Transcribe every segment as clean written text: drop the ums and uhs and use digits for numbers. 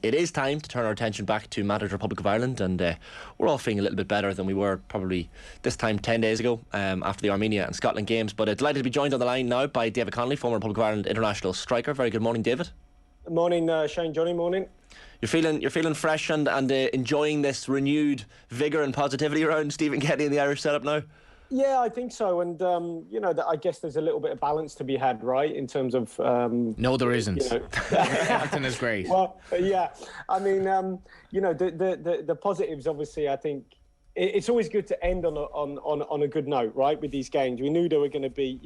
It is time to turn our attention back to matters Republic of Ireland, and we're all feeling a little bit better than we were probably this time 10 days ago after the Armenia and Scotland games. But delighted to be joined on the line now by David Connolly, former Republic of Ireland international striker. Very good morning, David. Morning, Shane, Johnny, morning. You're feeling fresh and enjoying this renewed vigour and positivity around Stephen Kenny and the Irish setup now? Yeah, I think so. And, I guess there's a little bit of balance to be had, right, in terms of... no, there isn't. Everton is great. Well, yeah. I mean, the positives, obviously, I think... It's always good to end on a good note, right, with these games. We knew there were going to be,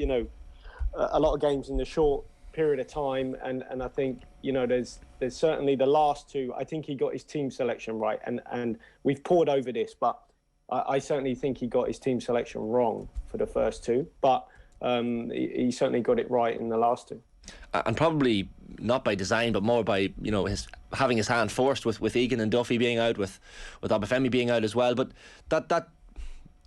a lot of games in the short period of time. And I think, there's certainly the last two. I think he got his team selection right. And we've poured over this, but... I certainly think he got his team selection wrong for the first two, but he certainly got it right in the last two. And probably not by design, but more by having his hand forced with Egan and Duffy being out, with Obafemi being out as well. But that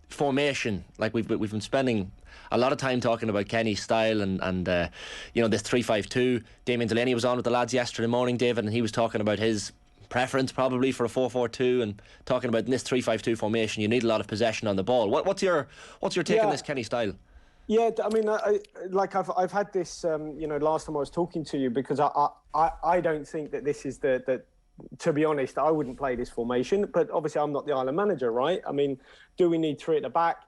formation, like we've been spending a lot of time talking about Kenny's style and this 3-5-2. Damien Delaney was on with the lads yesterday morning, David, and he was talking about his preference probably for a 4-4-2 and talking about in this 3-5-2 formation you need a lot of possession on the ball. What's your take on this Kenny style? Yeah, I mean, I've had this last time I was talking to you, because I don't think that this is the to be honest, I wouldn't play this formation, but obviously I'm not the Ireland manager, right? I mean, do we need three at the back?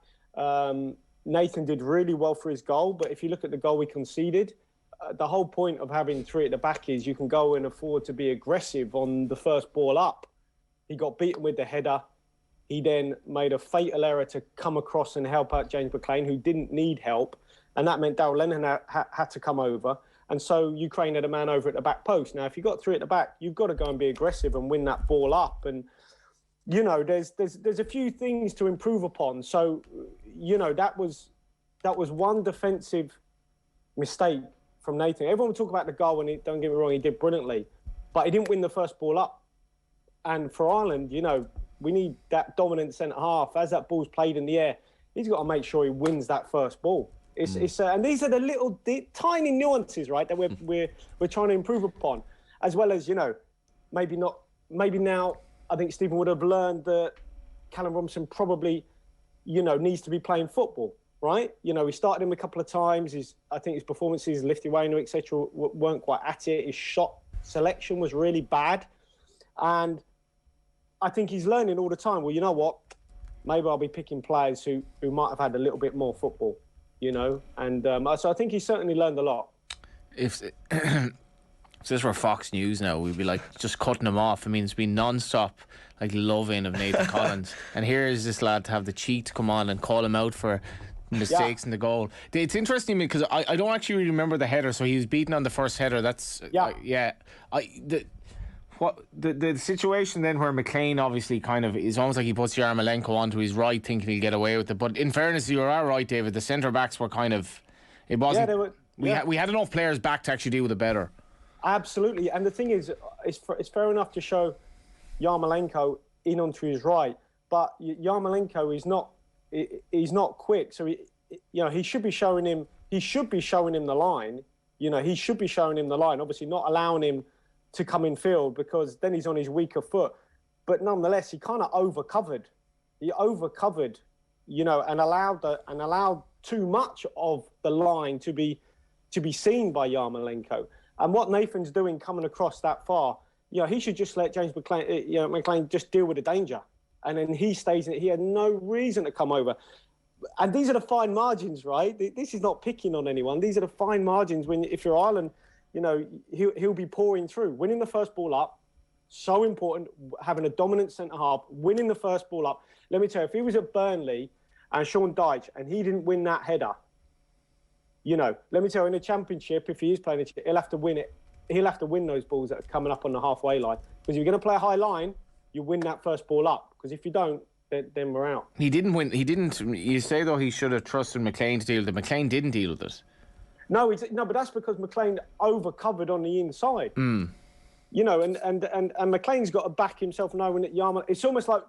Nathan did really well for his goal, but if you look at the goal we conceded, the whole point of having three at the back is you can go and afford to be aggressive on the first ball up. He got beaten with the header. He then made a fatal error to come across and help out James McLean, who didn't need help. And that meant Darrell Lennon had to come over. And so Ukraine had a man over at the back post. Now, if you've got three at the back, you've got to go and be aggressive and win that ball up. And, there's a few things to improve upon. So, that was one defensive mistake from Nathan. Everyone will talk about the goal, and don't get me wrong, he did brilliantly, but he didn't win the first ball up. And for Ireland, we need that dominant centre half. As that ball's played in the air, he's got to make sure he wins that first ball. And these are the tiny nuances, right, that we're trying to improve upon, as well as maybe now I think Stephen would have learned that Callum Robinson probably needs to be playing football. Right, we started him a couple of times. I think his performances, Lithuania, etc., weren't quite at it. His shot selection was really bad, and I think he's learning all the time. Well, you know what? Maybe I'll be picking players who might have had a little bit more football, And so I think he's certainly learned a lot. If this were Fox News now, we'd be like just cutting him off. I mean, it's been non-stop loving of Nathan Collins, and here is this lad to have the cheek to come on and call him out for mistakes in the goal. It's interesting because I don't actually really remember the header. So he was beaten on the first header. That's the situation then where McLean obviously kind of is almost like he puts Yarmolenko onto his right, thinking he'll get away with it. But in fairness, you are right, David. The centre backs were kind of it wasn't. We had enough players back to actually deal with it better. Absolutely, and the thing is, it's fair enough to show Yarmolenko in onto his right, but Yarmolenko is not. He's not quick, so he should be showing him. He should be showing him the line. He should be showing him the line. Obviously, not allowing him to come in field, because then he's on his weaker foot. But nonetheless, he kind of overcovered. He overcovered, and allowed too much of the line to be seen by Yarmolenko. And what Nathan's doing coming across that far, he should just let James McLean just deal with the danger. And then he stays in it. He had no reason to come over. And these are the fine margins, right? This is not picking on anyone. These are the fine margins if you're Ireland, he'll be pouring through. Winning the first ball up, so important. Having a dominant centre-half, winning the first ball up. Let me tell you, if he was at Burnley and Sean Dyche and he didn't win that header, let me tell you, in the Championship, if he is playing it, he'll have to win it. He'll have to win those balls that are coming up on the halfway line. Because if you're going to play a high line, you win that first ball up, because if you don't, then we're out. He didn't win. He didn't. You say though he should have trusted McLean to deal with it. McLean didn't deal with it. No, but that's because McLean overcovered on the inside. And McLean's got to back himself knowing that it's almost like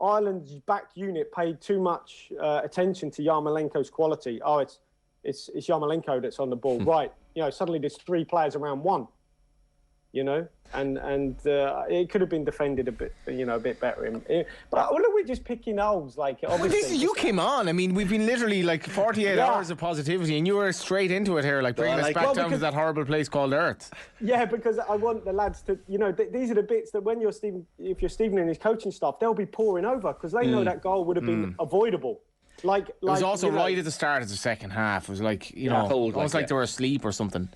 Ireland's back unit paid too much attention to Yarmolenko's quality. Oh, it's Yarmolenko that's on the ball, right? Suddenly there's three players around one. and it could have been defended a bit, a bit better. But look, we're just picking holes. Like, obviously, you came on. I mean, we've been literally like 48 hours of positivity, and you were straight into it here, like bringing us back down to that horrible place called Earth. Yeah, because I want the lads to, these are the bits that when if you're Stephen and his coaching staff, they'll be pouring over because they know that goal would have been avoidable. It was also right at the start of the second half. It was like, almost like they were asleep or something.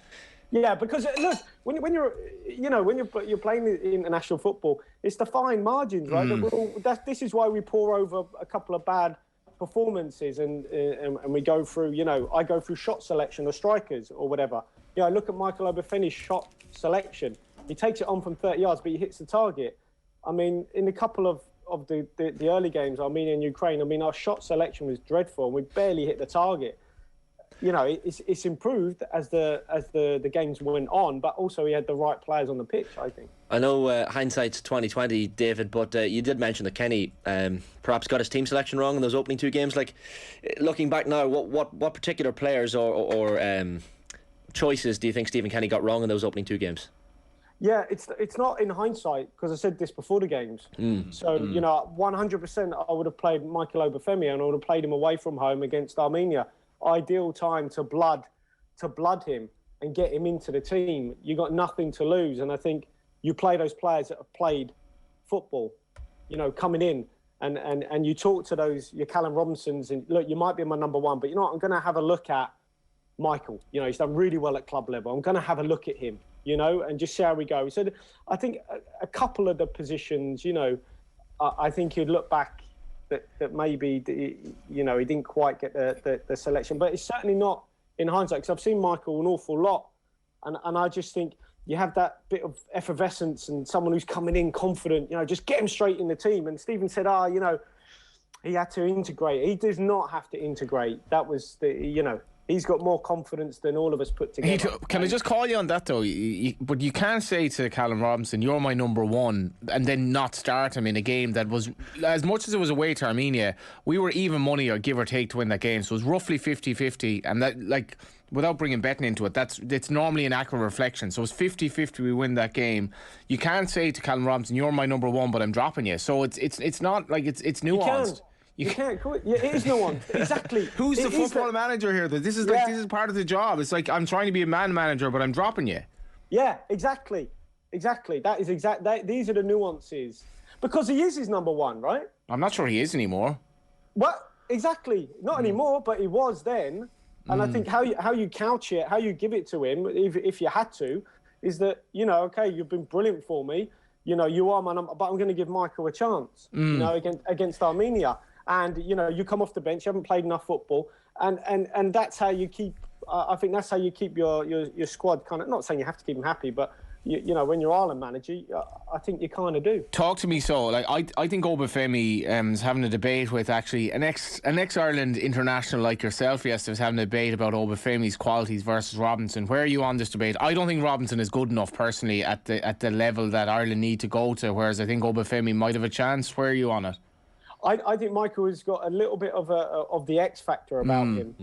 Yeah, because look, when you're playing international football, it's the fine margins, right? This is why we pour over a couple of bad performances, and we go through. I go through shot selection of strikers or whatever. Look at Michael Obafemi's shot selection. He takes it on from 30 yards, but he hits the target. I mean, in a couple of the early games, Armenia and Ukraine, I mean, our shot selection was dreadful, and we barely hit the target. It's improved as the games went on, but also he had the right players on the pitch, I think. I know hindsight's 2020, David, but you did mention that Kenny perhaps got his team selection wrong in those opening two games. Like, looking back now, what particular players or choices do you think Stephen Kenny got wrong in those opening two games? Yeah, it's not in hindsight, because I said this before the games. 100% I would have played Michael Obafemi, and I would have played him away from home against Armenia. Ideal time to blood him and get him into the team. You got nothing to lose, and I think you play those players that have played football, coming in, and you talk to your Callum Robinsons, and look, you might be my number one, but I'm going to have a look at Michael. He's done really well at club level. I'm going to have a look at him, and just see how we go. So I think a couple of the positions, I think you'd look back that maybe he didn't quite get the selection, but it's certainly not in hindsight, because I've seen Michael an awful lot, and I just think you have that bit of effervescence and someone who's coming in confident, just get him straight in the team. And Stephen said, he had to integrate. He does not have to integrate. That was he's got more confidence than all of us put together. Can I just call you on that, though? But you can't say to Callum Robinson, you're my number one, and then not start him in a game that was, as much as it was away to Armenia, we were even money, or give or take, to win that game. So it was roughly 50-50. And that, like, without bringing betting into it, it's normally an accurate reflection. So it's 50-50 we win that game. You can't say to Callum Robinson, you're my number one, but I'm dropping you. So it's not like it's nuanced. You can't quit. Yeah, it is no one. Exactly. Who's the football manager here? This is part of the job. It's like, I'm trying to be a man manager, but I'm dropping you. Yeah, exactly. That is these are the nuances. Because he is his number one, right? I'm not sure he is anymore. What? Exactly. Not anymore, but he was then. And I think how you couch it, how you give it to him, if you had to, is that, okay, you've been brilliant for me. You are my number, but I'm going to give Michael a chance, against Armenia. And, you come off the bench, you haven't played enough football. And that's how you keep, I think that's how you keep your squad kind of, not saying you have to keep them happy, but, when you're Ireland manager, I think you kind of do. Talk to me. So, like, I think Obafemi is having a debate with actually an ex-Ireland international like yourself yesterday, was having a debate about Obafemi's qualities versus Robinson. Where are you on this debate? I don't think Robinson is good enough personally at the level that Ireland need to go to, whereas I think Obafemi might have a chance. Where are you on it? I think Michael has got a little bit of the X factor about him.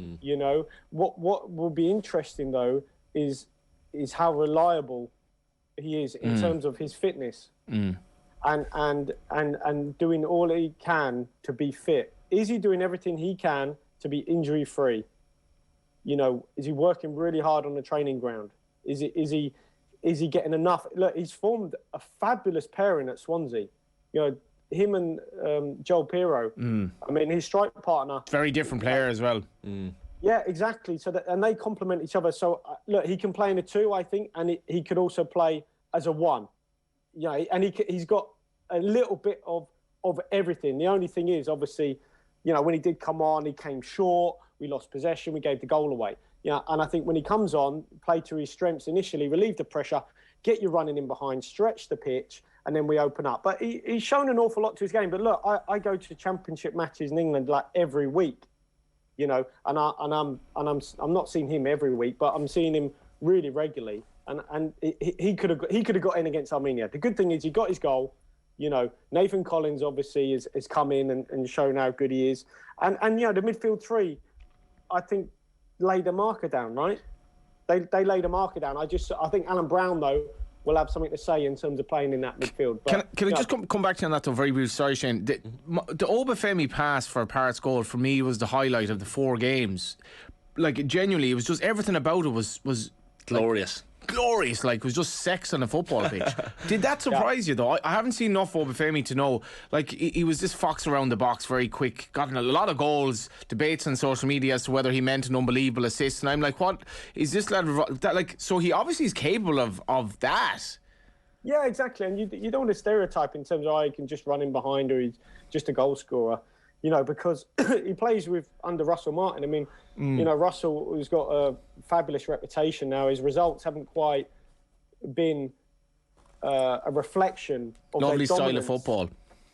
What will be interesting though is how reliable he is in terms of his fitness, and doing all he can to be fit. Is he doing everything he can to be injury free? Is he working really hard on the training ground? Is he getting enough? Look, he's formed a fabulous pairing at Swansea. Him and Joel Pirro. I mean, his strike partner. Very different player as well. Yeah, exactly. So and they complement each other. So look, he can play in a 2, I think, and he could also play as a 1. And he's got a little bit of everything. The only thing is, obviously, when he did come on, he came short. We lost possession. We gave the goal away. And I think when he comes on, play to his strengths initially, relieve the pressure, get you running in behind, stretch the pitch, and then we open up. But he's shown an awful lot to his game. But look, I go to championship matches in England like every week, and I'm not seeing him every week, but I'm seeing him really regularly. And he could have got in against Armenia. The good thing is he got his goal. Nathan Collins obviously has come in and shown how good he is. And the midfield 3, I think, laid a marker down, right? They laid a marker down. I think Alan Brown though will have something to say in terms of playing in that midfield. But, can I just come back to you on that though, very briefly? Sorry, Shane. The Obafemi pass for Parrott's goal for me was the highlight of the 4 games. Like, genuinely, it was just everything about it was glorious. Glorious, like, it was just sex on a football pitch. Did that surprise you though? I haven't seen enough Obafemi to know. Like, he was this fox around the box, very quick, gotten a lot of goals, debates on social media as to whether he meant an unbelievable assist, and I'm like, what is this lad that, like? So he obviously is capable of that. Yeah, exactly. And you don't want to stereotype in terms of he can just run in behind or he's just a goal scorer. You know, because he plays under Russell Martin. I mean, you know, Russell has got a fabulous reputation now. His results haven't quite been a reflection of lovely their style of football.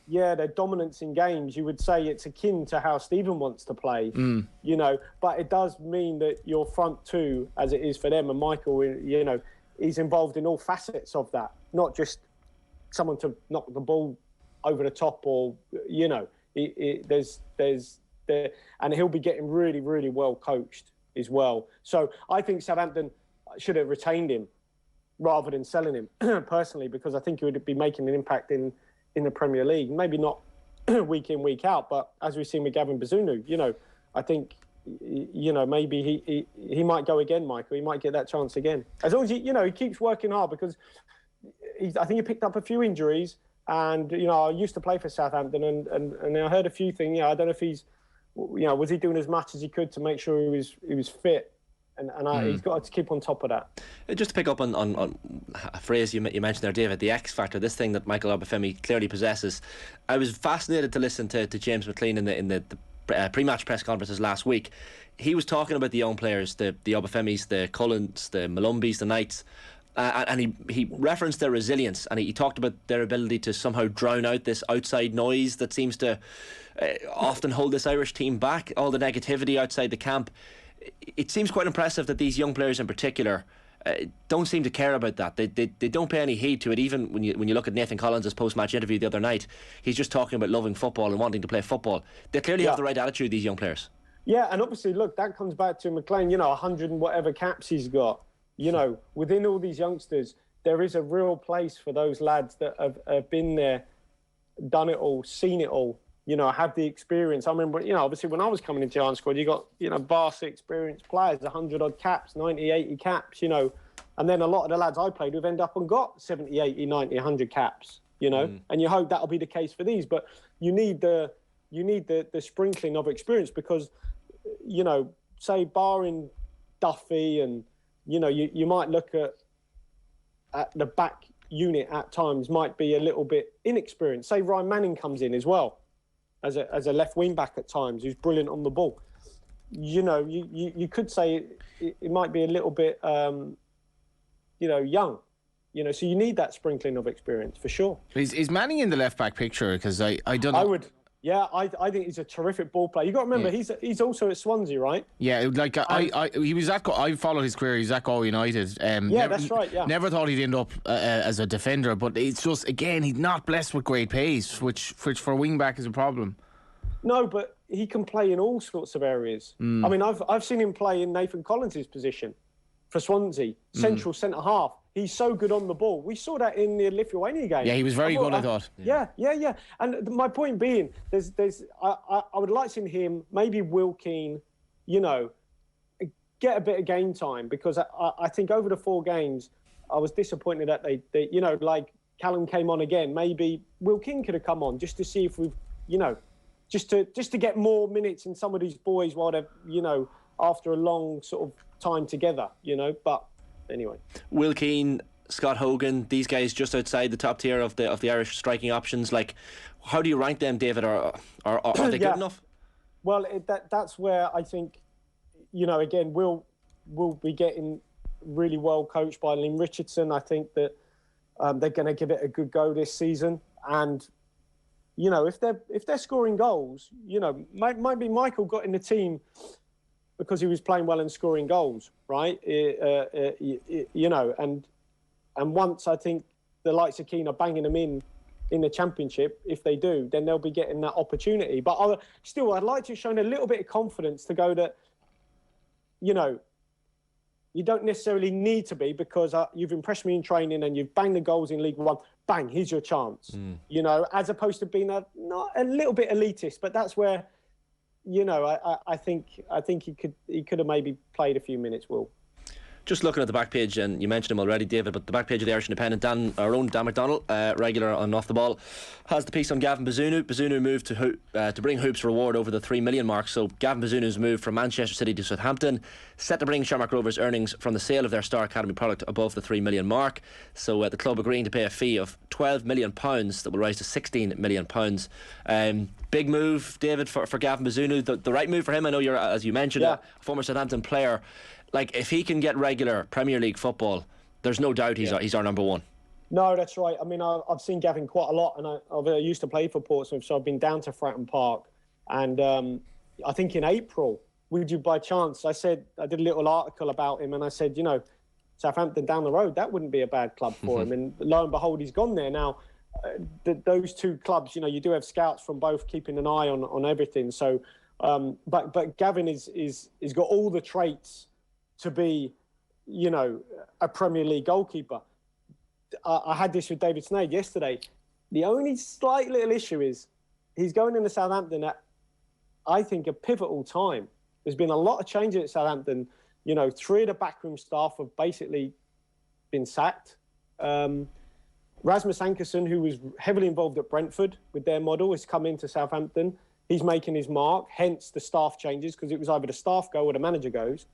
Yeah, their dominance in games. You would say it's akin to how Stephen wants to play, you know, but it does mean that your front two, as it is for them, and Michael, you know, he's involved in all facets of that, not just someone to knock the ball over the top or, you know, and he'll be getting really, really well coached as well. So I think Southampton should have retained him rather than selling him, personally, because I think he would be making an impact in the Premier League. Maybe not week in, week out, but as we've seen with Gavin Bazunu, you know, I think, you know, maybe he might go again, Michael. He might get that chance again. As long as he keeps working hard, because I think he picked up a few injuries. And, you know, I used to play for Southampton and I heard a few things. You know, I don't know if he's, you know, was he doing as much as he could to make sure he was fit? And he's got to keep on top of that. Just to pick up on a phrase you mentioned there, David, the X factor, this thing that Michael Obafemi clearly possesses. I was fascinated to listen to James McLean in the pre-match press conferences last week. He was talking about the young players, the Obafemis, the Cullens, the Malumbis, the Knights. And he referenced their resilience, and he talked about their ability to somehow drown out this outside noise that seems to often hold this Irish team back, all the negativity outside the camp. It seems quite impressive that these young players in particular don't seem to care about that. They don't pay any heed to it. Even when you look at Nathan Collins' post-match interview the other night, he's just talking about loving football and wanting to play football. They clearly have the right attitude, these young players. Yeah, and obviously, look, that comes back to McLean, you know, 100 and whatever caps he's got. You know, within all these youngsters, there is a real place for those lads that have been there, done it all, seen it all, you know, have the experience. I remember, you know, obviously when I was coming into Iron Squad, you got, you know, vastly experienced players, 100-odd caps, 90, 80 caps, you know, and then a lot of the lads I played with end up and got 70, 80, 90, 100 caps, you know, and you hope that'll be the case for these. But you need the sprinkling of experience because, you know, say barring Duffy and, you know, you might look at the back unit at times might be a little bit inexperienced. Say Ryan Manning comes in as well as a left wing back at times, who's brilliant on the ball. You know, you could say it might be a little bit, you know, young. You know, so you need that sprinkling of experience for sure. Is Manning in the left back picture? Because I don't know. I would. Yeah, I think he's a terrific ball player. You got to remember, he's also at Swansea, right? Yeah, like he was at. I followed his career. He's at Galway United. That's right. Yeah, never thought he'd end up as a defender, but it's just again he's not blessed with great pace, which for a wing back is a problem. No, but he can play in all sorts of areas. I mean, I've seen him play in Nathan Collins' position for Swansea, central centre half. He's so good on the ball. We saw that in the Lithuania game. Yeah, he was very good, I thought. Yeah. And my point being, I would like to see him, maybe Wilkeen, you know, get a bit of game time, because I think over the 4 games, I was disappointed that they you know, like Callum came on again. Maybe Wilkeen could have come on just to see if we've, you know, just to get more minutes in some of these boys while they're, you know, after a long sort of time together, you know, but anyway. Will Keane, Scott Hogan, these guys just outside the top tier of the Irish striking options. Like, how do you rank them, David? Are they good enough? Well, that's where I think, you know, again, we'll be getting really well coached by Liam Richardson. I think that they're going to give it a good go this season, and you know, if they're scoring goals, you know, might be Michael got in the team because he was playing well and scoring goals, right? You know, and once I think the likes of Keane are banging them in the Championship, if they do, then they'll be getting that opportunity. But I'd like to show a little bit of confidence to go that, you know, You don't necessarily need to be, because you've impressed me in training and you've banged the goals in League One. Bang, here's your chance. You know, as opposed to being not a little bit elitist, but that's where, you know, I think he could have maybe played a few minutes, Will. Just looking at the back page, and you mentioned him already, David, but the back page of the Irish Independent, our own Dan McDonnell, regular on Off the Ball, has the piece on Gavin Bazunu. Bazunu moved to bring Hoops reward over the 3 million mark. So Gavin Bazunu's moved from Manchester City to Southampton, set to bring Shamrock Rovers earnings from the sale of their Star Academy product above the 3 million mark. So the club agreeing to pay a fee of £12 million that will rise to £16 million. Big move, David, for Gavin Bazunu. The right move for him. I know you're, as you mentioned, a former Southampton player. Like, if he can get regular Premier League football, there's no doubt he's our number one. No, that's right. I mean, I've seen Gavin quite a lot, and I used to play for Portsmouth, so I've been down to Fratton Park. And I think in April, would you by chance, I did a little article about him, and I said, you know, Southampton down the road, that wouldn't be a bad club for him. And lo and behold, he's gone there. Now, those two clubs, you know, you do have scouts from both keeping an eye on everything. So, but Gavin is got all the traits to be, you know, a Premier League goalkeeper. I had this with David Snade yesterday. The only slight little issue is he's going into Southampton at, I think, a pivotal time. There's been a lot of changes at Southampton. You know, 3 of the backroom staff have basically been sacked. Rasmus Ankerson, who was heavily involved at Brentford with their model, has come into Southampton. He's making his mark, hence the staff changes, because it was either the staff go or the manager goes.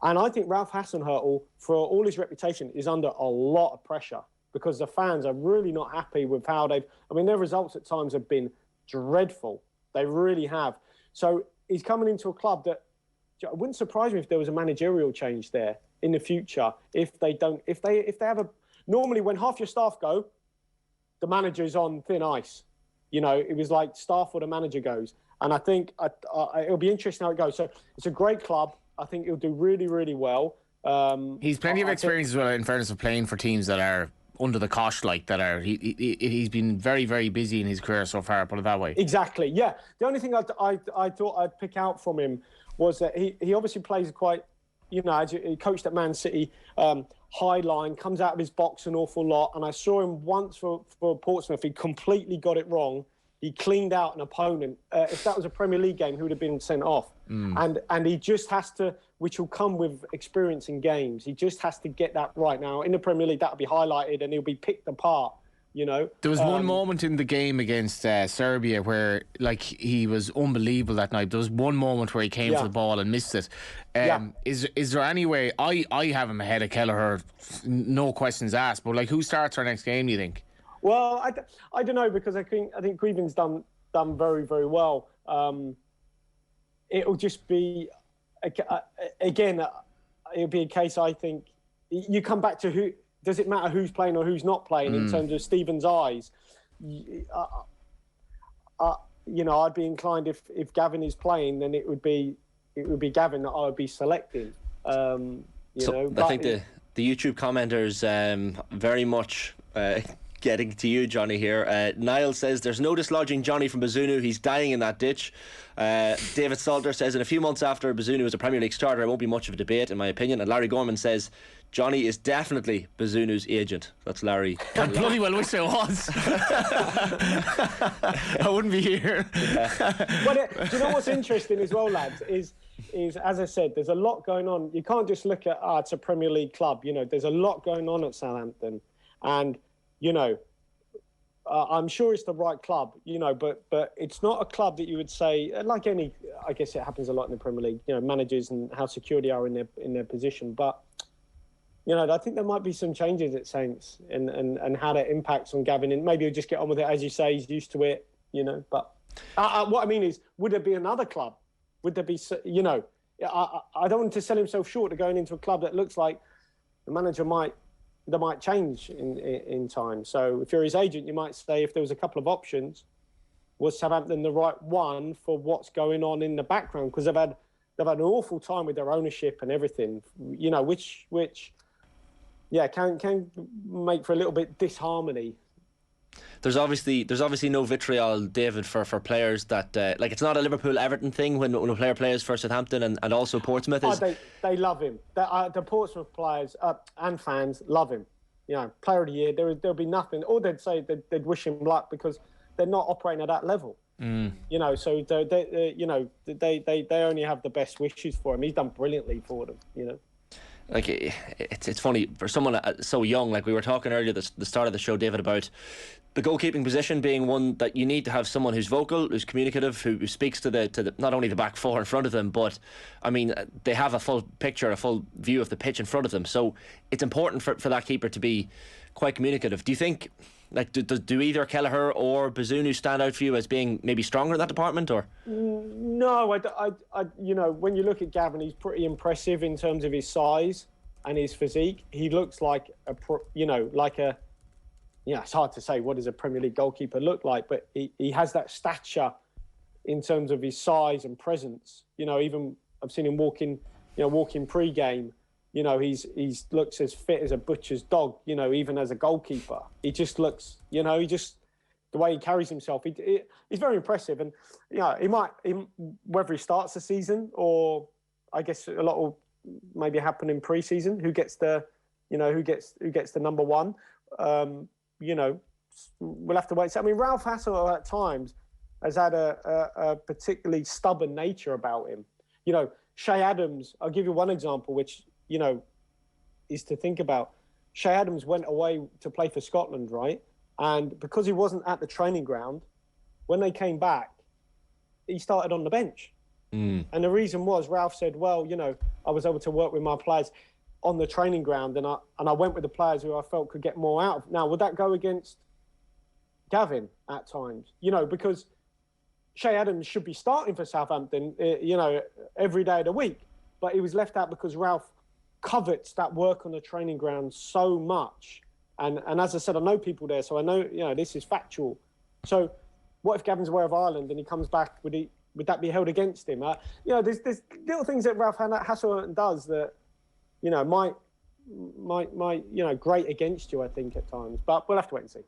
And I think Ralph Hasenhüttl, for all his reputation, is under a lot of pressure, because the fans are really not happy with how their results at times have been dreadful. They really have. So he's coming into a club that, it wouldn't surprise me if there was a managerial change there in the future. If they have normally when half your staff go, the manager's on thin ice. You know, it was like staff or the manager goes. And I think it'll be interesting how it goes. So it's a great club. I think he'll do really, really well. He's plenty of experience as well, in fairness, of playing for teams that are under the cosh, like that are. He's been very, very busy in his career so far, put it that way. Exactly, yeah. The only thing I thought I'd pick out from him was that he obviously plays quite, you know, he coached at Man City, high line, comes out of his box an awful lot. And I saw him once for Portsmouth. He completely got it wrong. He cleaned out an opponent. If that was a Premier League game, he would have been sent off. And he just has to, which will come with experience in games, he just has to get that right. Now, in the Premier League, that'll be highlighted and he'll be picked apart, you know. There was one moment in the game against Serbia where, like, he was unbelievable that night. There was one moment where he came for the ball and missed it. Is there any way, I have him ahead of Kelleher, no questions asked, but, like, who starts our next game, do you think? Well, I don't know, because I think Grieving's done very, very well. It'll just be, again, it'll be a case, I think, you come back to who, does it matter who's playing or who's not playing in terms of Stephen's eyes? You know, I'd be inclined, if Gavin is playing, then it would be Gavin that I would be selecting. You know, I think the YouTube commenters very much getting to you, Johnny, here. Niall says there's no dislodging Johnny from Bazunu. He's dying in that ditch. David Salter says in a few months after Bazunu is a Premier League starter, it won't be much of a debate, in my opinion. And Larry Gorman says Johnny is definitely Bazunu's agent. That's Larry. I bloody well wish I was. I wouldn't be here. But do you know what's interesting as well, lads, is as I said, there's a lot going on. You can't just look at, it's a Premier League club. You know, there's a lot going on at Southampton. And, you know, I'm sure it's the right club, you know, but it's not a club that you would say, like any, I guess it happens a lot in the Premier League, you know, managers and how secure they are in their position. But, you know, I think there might be some changes at Saints and how that impacts on Gavin. And maybe he'll just get on with it. As you say, he's used to it, you know. But what I mean is, would there be another club? Would there be, you know, I don't want to sell himself short to going into a club that looks like the manager might change in time. So if you're his agent, you might say, if there was a couple of options, was Southampton the right one for what's going on in the background? Because they've had an awful time with their ownership and everything, you know, which can make for a little bit disharmony. there's obviously no vitriol, David, for players that like, it's not a Liverpool-Everton thing when a player plays for Southampton and also Portsmouth. They love him. The Portsmouth players and fans love him. You know, player of the year. There'll be nothing. Or they'd say they'd wish him luck because they're not operating at that level. You know, so they only have the best wishes for him. He's done brilliantly for them. You know. Like, it's funny for someone so young. Like, we were talking earlier at the start of the show, David, about the goalkeeping position being one that you need to have someone who's vocal, who's communicative, who speaks to the not only the back four in front of them, but I mean, they have a full picture, a full view of the pitch in front of them. So it's important for that keeper to be quite communicative. Do you think, like, do either Kelleher or Bazunu stand out for you as being maybe stronger in that department, or? No, I you know, when you look at Gavin, he's pretty impressive in terms of his size and his physique. He looks like it's hard to say what does a Premier League goalkeeper look like, but he has that stature in terms of his size and presence. You know, even I've seen him walking pre-game. You know, he's looks as fit as a butcher's dog, you know, even as a goalkeeper. He just looks, you know, the way he carries himself, he's very impressive. And, you know, whether he starts the season or I guess a lot will maybe happen in pre-season, who gets the number one, you know, we'll have to wait. I mean, Ralph Hassel at times has had a particularly stubborn nature about him. You know, Shay Adams, I'll give you one example, which, you know, is to think about. Shay Adams went away to play for Scotland, right? And because he wasn't at the training ground, when they came back, he started on the bench. And the reason was Ralph said, well, you know, I was able to work with my players on the training ground, and I went with the players who I felt could get more out of. Now, would that go against Gavin at times? You know, because Shay Adams should be starting for Southampton, you know, every day of the week, but he was left out because Ralph covets that work on the training ground so much. And as I said, I know people there, so I know, you know, this is factual. So what if Gavin's away of Ireland and he comes back, would that be held against him? You know, there's little things that Ralph Hassel does that, you know, might you know, grate against you, I think, at times. But we'll have to wait and see.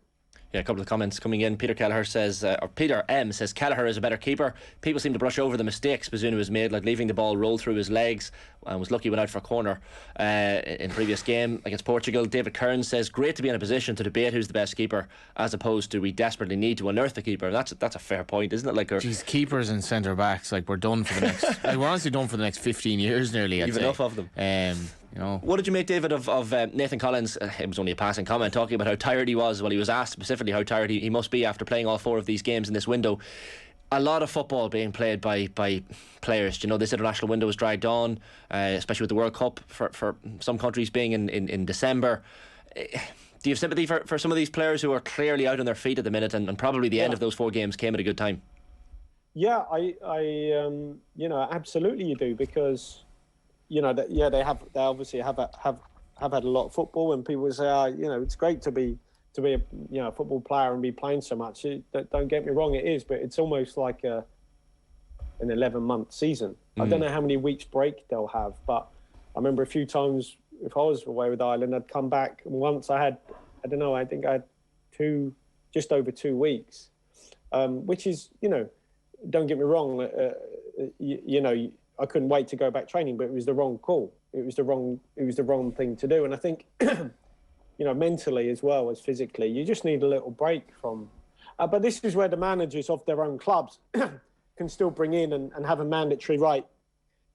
Yeah, a couple of comments coming in. Peter Kelleher says, or Peter M says, Kelleher is a better keeper. People seem to brush over the mistakes Bazunu has made, like leaving the ball roll through his legs, and was lucky went out for a corner in previous game against Portugal. David Kearns says, great to be in a position to debate who's the best keeper, as opposed to we desperately need to unearth the keeper. That's a fair point, isn't it? Like, geez, keepers and centre backs, like, we're done for the next like, we're honestly done for the next 15 years nearly. You've enough of them. You know, what did you make, David, of Nathan Collins? It was only a passing comment, talking about how tired he was. Well, he was asked specifically how tired he must be after playing all 4 of these games in this window. A lot of football being played by players. You know, this international window was dragged on, especially with the World Cup for some countries being in December. Do you have sympathy for some of these players who are clearly out on their feet at the minute, and probably the end of those 4 games came at a good time? Yeah, I you know, absolutely you do, because, you know, they obviously have had a lot of football, and people say, you know, it's great to be a, you know, a football player and be playing so much. Don't get me wrong, it is, but it's almost like an 11-month season. I don't know how many weeks break they'll have, but I remember a few times if I was away with Ireland, I'd come back, and once I had, I don't know, I think I had just over 2 weeks, which is, you know, don't get me wrong, you know, I couldn't wait to go back training, but it was the wrong call. It was the wrong thing to do. And I think, you know, mentally as well as physically, you just need a little break from. But this is where the managers of their own clubs can still bring in and have a mandatory, right,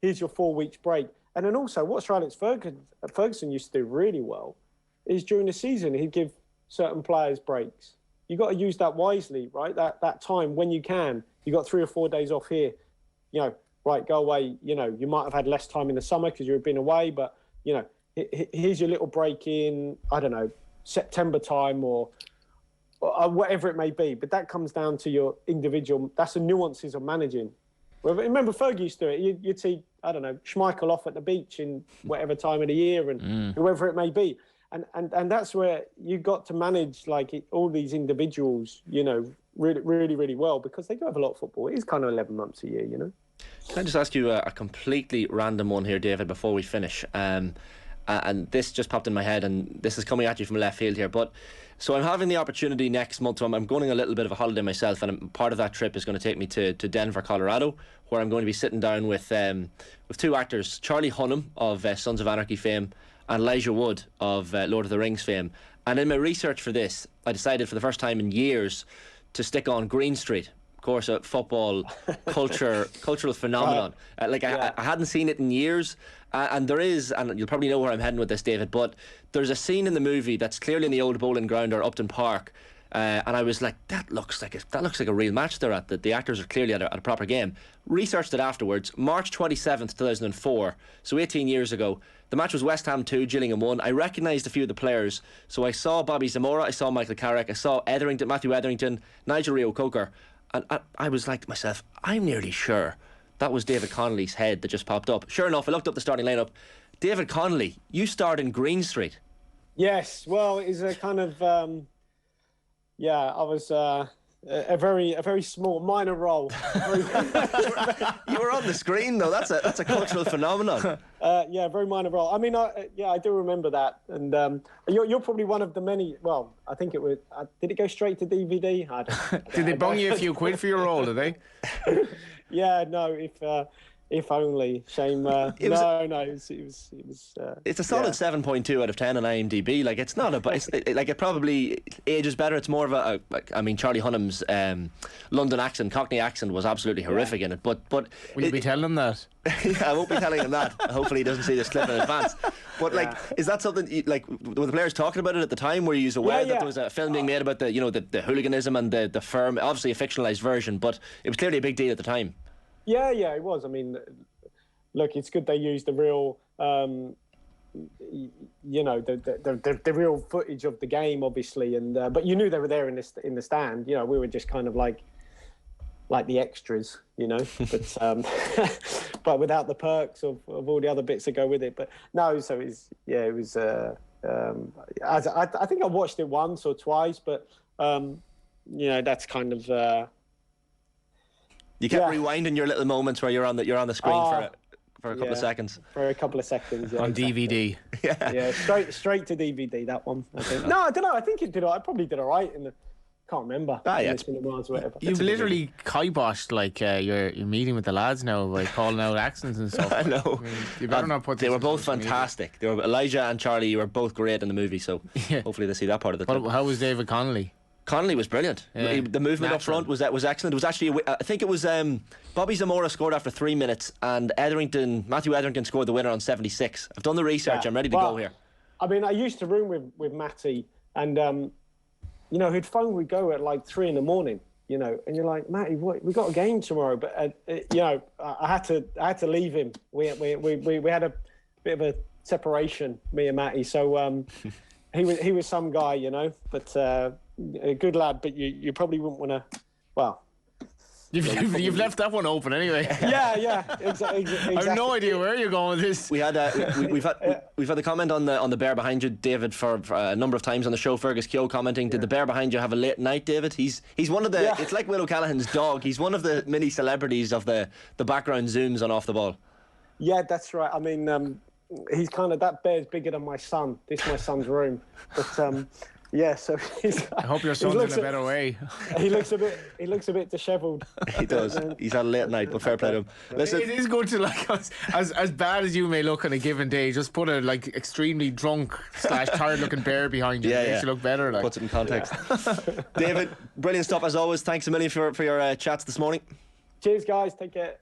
here's your 4 weeks break. And then also what Sir Alex Ferguson used to do really well is during the season, he'd give certain players breaks. You got to use that wisely, right? That time when you can. You got 3 or 4 days off here, you know, right, go away. You know, you might have had less time in the summer because you've been away, but, you know, here's your little break in, I don't know, September time or whatever it may be. But that comes down to your individual, that's the nuances of managing. Remember Fergie used to do it. You'd see, I don't know, Schmeichel off at the beach in whatever time of the year and whoever it may be. And that's where you got to manage all these individuals, you know, really, really, really well, because they do have a lot of football. It is kind of 11 months a year, you know. Can I just ask you a completely random one here, David, before we finish? and this just popped in my head, and this is coming at you from left field here, but so I'm having the opportunity next month. So I'm going on a little bit of a holiday myself, and part of that trip is going to take me to Denver, Colorado, where I'm going to be sitting down with two actors, Charlie Hunnam of Sons of Anarchy fame and Elijah Wood of Lord of the Rings fame. And in my research for this, I decided for the first time in years to stick on Green Street. Of course, a football cultural phenomenon. I hadn't seen it in years. And there is, and you'll probably know where I'm heading with this, David, but there's a scene in the movie that's clearly in the old bowling ground or Upton Park, and I was like, that looks like a real match they're at. The actors are clearly at a proper game. Researched it afterwards. March 27th 2004, so 18 years ago. The match was West Ham 2, Gillingham 1. I recognised a few of the players, so I saw Bobby Zamora, I saw Michael Carrick, I saw Matthew Etherington, Nigel Reo-Coker, and I was like to myself, I'm nearly sure that was David Connolly's head that just popped up. Sure enough, I looked up the starting lineup. David Connolly, you starred in Green Street. Yes, well, it's a kind of I was a very small minor role. You were on the screen though. That's a cultural phenomenon. Very minor role. I mean, I do remember that, and you're probably one of the many. Well, I think it was. Did it go straight to DVD? Did they bung you a few quid for your role? Did they? Yeah, no. If only. Shame. It was. It's a solid 7.2 out of 10 on IMDb. Like, it's not it probably ages better. It's more of I mean, Charlie Hunnam's London accent, Cockney accent was absolutely horrific in it. But will you be telling him that? I won't be telling him that. Hopefully, he doesn't see this clip in advance. But is that something were the players talking about it at the time? Were you aware that there was a film being made about the hooliganism and the firm? Obviously, a fictionalized version, but it was clearly a big deal at the time. Yeah, it was. I mean, look, it's good they used the real, the real footage of the game, obviously, and but you knew they were there in the stand. We were just kind of like the extras, but but without the perks of all the other bits that go with it. But no, so it was. I think I watched it once or twice, but that's kind of. You kept rewinding your little moments where you're on the screen for a couple of seconds. For a couple of seconds, on DVD. Yeah, straight to DVD. That one. I think. No, I don't know. I think it did. I probably did all right. Can't remember. It's been a while or whatever. You've literally kiboshed your meeting with the lads now by calling out accents and stuff. I know. I mean, you better not put. They were both fantastic. They were Elijah and Charlie. You were both great in the movie. So hopefully they see that part of the clip. How was David Connolly? Connolly was brilliant. Yeah. The movement up front was excellent. It was actually, I think it was Bobby Zamora scored after 3 minutes, and Matthew Etherington scored the winner on 76. I've done the research. I'm ready to go here. I mean, I used to room with Matty, and he'd phone. We'd go at 3 a.m. and you're like, Matty, we got a game tomorrow, but I had to leave him. We had a bit of a separation, me and Matty. So he was some guy, but. A good lad, but you probably wouldn't want to. Well, you've left that one open anyway. Yeah, exactly. I have no idea where you're going with this. We had we've had the comment on the bear behind you, David, for a number of times on the show. Fergus Keogh commenting, did the bear behind you have a late night, David? He's one of the. It's like Will O'Callaghan's dog. He's one of the mini celebrities of the background zooms on Off the Ball. Yeah, that's right. I mean, he's kind of, that bear's bigger than my son. This is my son's room, but. Yeah, so I hope your son's in a better way. He looks a bit dishevelled. He does. He's had a late night, but fair play to him. Listen, it is good to as bad as you may look on a given day, just put a extremely drunk / tired looking bear behind you. It makes you look better. Puts it in context. David, brilliant stuff as always. Thanks a million for your chats this morning. Cheers, guys. Take care.